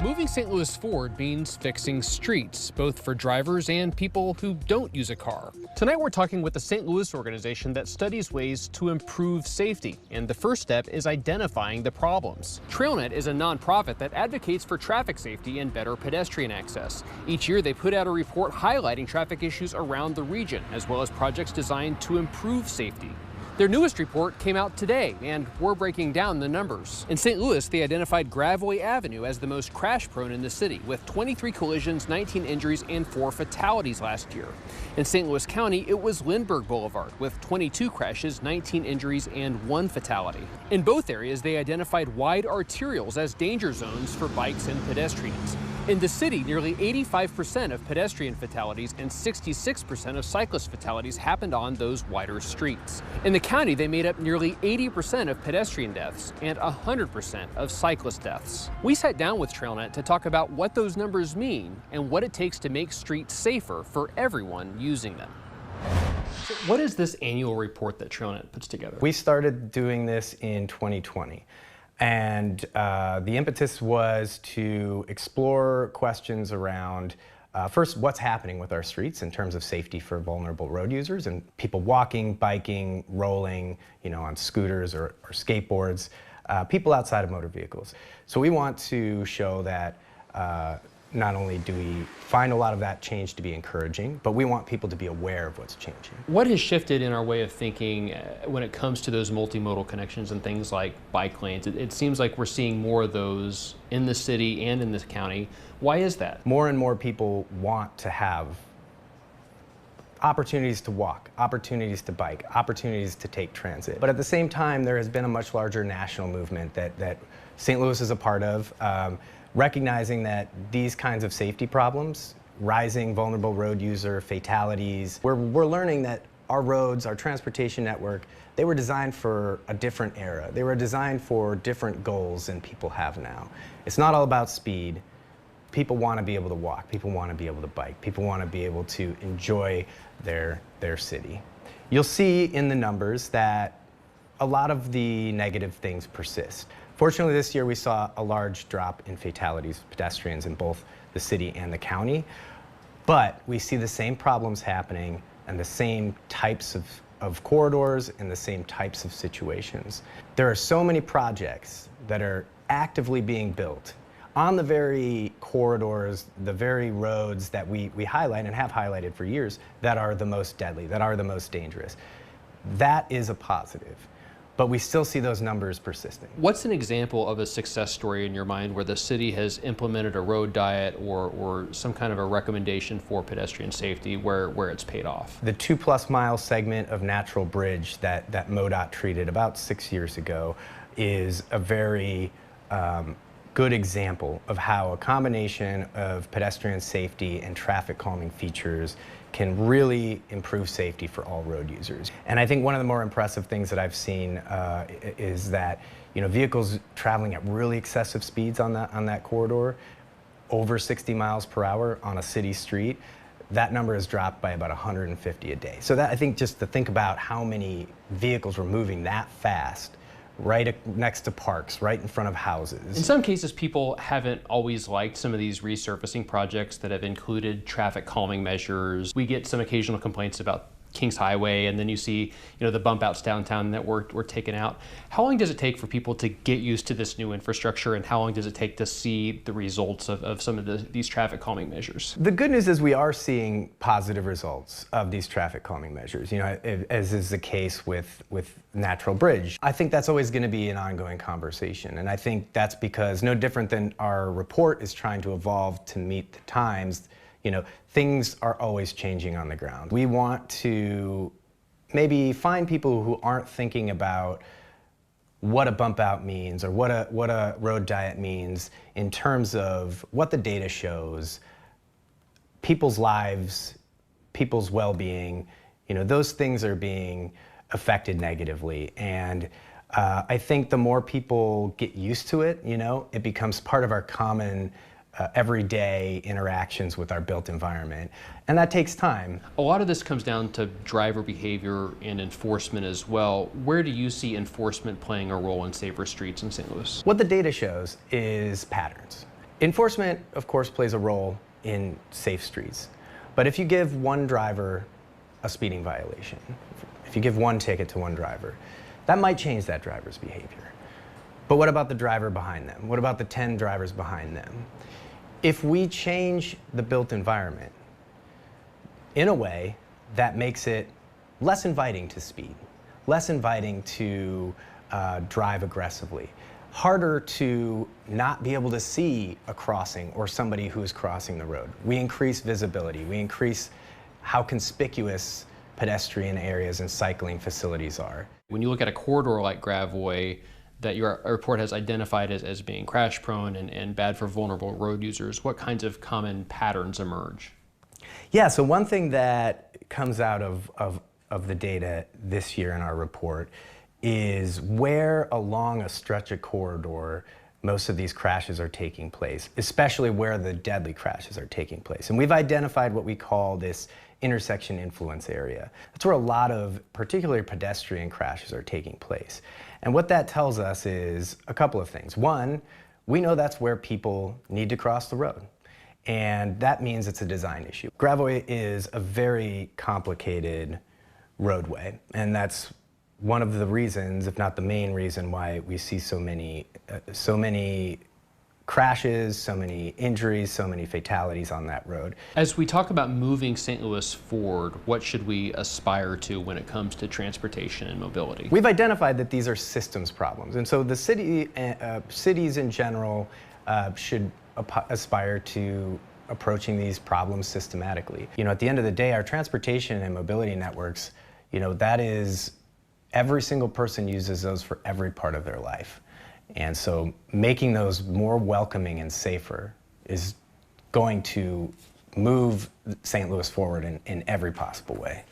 Moving St. Louis forward means fixing streets, both for drivers and people who don't use a car. Tonight we're talking with the St. Louis organization that studies ways to improve safety, and the first step is identifying the problems. Trailnet is a nonprofit that advocates for traffic safety and better pedestrian access. Each year they put out a report highlighting traffic issues around the region, as well as projects designed to improve safety. Their newest report came out today, and we're breaking down the numbers. In St. Louis, they identified Gravois Avenue as the most crash-prone in the city, with 23 collisions, 19 injuries, and 4 fatalities last year. In St. Louis County, it was Lindbergh Boulevard, with 22 crashes, 19 injuries, and 1 fatality. In both areas, they identified wide arterials as danger zones for bikes and pedestrians. In the city, nearly 85% of pedestrian fatalities and 66% of cyclist fatalities happened on those wider streets. In the county, they made up nearly 80% of pedestrian deaths and 100% of cyclist deaths. We sat down with Trailnet to talk about what those numbers mean and what it takes to make streets safer for everyone using them. So what is this annual report that Trailnet puts together? We started doing this in 2020. And the impetus was to explore questions around, first, what's happening with our streets in terms of safety for vulnerable road users and people walking, biking, rolling, on scooters or skateboards, people outside of motor vehicles. So we want to show that not only do we find a lot of that change to be encouraging, but we want people to be aware of what's changing. What has shifted in our way of thinking when it comes to those multimodal connections and things like bike lanes? It seems like we're seeing more of those in the city and in this county. Why is that? More and more people want to have opportunities to walk, opportunities to bike, opportunities to take transit. But at the same time, there has been a much larger national movement that St. Louis is a part of, recognizing that these kinds of safety problems, rising vulnerable road user fatalities, we're learning that our roads, our transportation network, they were designed for a different era. They were designed for different goals than people have now. It's not all about speed. People want to be able to walk. People want to be able to bike. People want to be able to enjoy their city. You'll see in the numbers that a lot of the negative things persist. Fortunately, this year we saw a large drop in fatalities of pedestrians in both the city and the county, but we see the same problems happening and the same types of corridors and the same types of situations. There are so many projects that are actively being built on the very corridors, the very roads that we highlight and have highlighted for years that are the most deadly, that are the most dangerous. That is a positive. But we still see those numbers persisting. What's an example of a success story in your mind where the city has implemented a road diet or some kind of a recommendation for pedestrian safety where it's paid off? The 2+ mile segment of Natural Bridge that MoDOT treated about 6 years ago is a very good example of how a combination of pedestrian safety and traffic calming features can really improve safety for all road users. And I think one of the more impressive things that I've seen is that vehicles traveling at really excessive speeds on that corridor, over 60 miles per hour on a city street, that number has dropped by about 150 a day. So that, I think, just to think about how many vehicles were moving that fast right next to parks, right in front of houses. In some cases, people haven't always liked some of these resurfacing projects that have included traffic calming measures. We get some occasional complaints about Kings Highway, and then you see, the bump outs downtown that were taken out. How long does it take for people to get used to this new infrastructure, and how long does it take to see the results of some of these traffic calming measures? The good news is we are seeing positive results of these traffic calming measures, as is the case with Natural Bridge. I think that's always going to be an ongoing conversation, and I think that's because no different than our report is trying to evolve to meet the times. Things are always changing on the ground. We want to maybe find people who aren't thinking about what a bump out means or what a road diet means in terms of what the data shows, people's lives, people's well-being. Those things are being affected negatively. And I think the more people get used to it, it becomes part of our common everyday interactions with our built environment. And that takes time. A lot of this comes down to driver behavior and enforcement as well. Where do you see enforcement playing a role in safer streets in St. Louis? What the data shows is patterns. Enforcement, of course, plays a role in safe streets. But if you give one driver a speeding violation, if you give one ticket to one driver, that might change that driver's behavior. But what about the driver behind them? What about the 10 drivers behind them? If we change the built environment in a way that makes it less inviting to speed, less inviting to drive aggressively, harder to not be able to see a crossing or somebody who is crossing the road. We increase visibility. We increase how conspicuous pedestrian areas and cycling facilities are. When you look at a corridor like Gravois that your report has identified as being crash prone and bad for vulnerable road users, what kinds of common patterns emerge? Yeah, so one thing that comes out of the data this year in our report is where along a stretch of corridor most of these crashes are taking place, especially where the deadly crashes are taking place. And we've identified what we call this intersection influence area. That's where a lot of particularly pedestrian crashes are taking place. And what that tells us is a couple of things. One, we know that's where people need to cross the road. And that means it's a design issue. Gravois is a very complicated roadway, and that's one of the reasons, if not the main reason, why we see so many crashes, so many injuries, so many fatalities on that road. As we talk about moving St. Louis forward, what should we aspire to when it comes to transportation and mobility? We've identified that these are systems problems, and so the cities in general should aspire to approaching these problems systematically. You know, at the end of the day, our transportation and mobility networks, you know, that is, every single person uses those for every part of their life. And so making those more welcoming and safer is going to move St. Louis forward in every possible way.